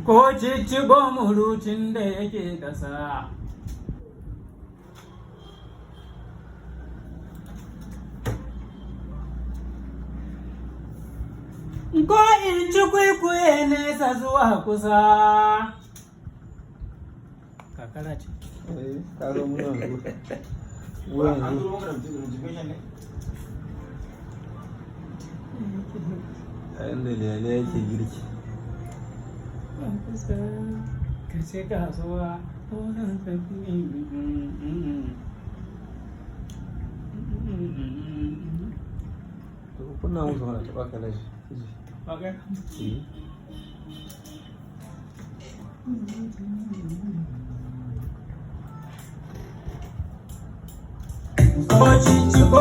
ko cicciɓo murucin da yake ƙasa. Ko in ci kwaikwaye nesa zuwa kusa. Kakara ce. Ka zo muna wurin a inda ne yake girki. Ka ce kasuwa ko zan tafi. Kuna musu hana taɓa ka lashi. Okay. Ko cicciɓo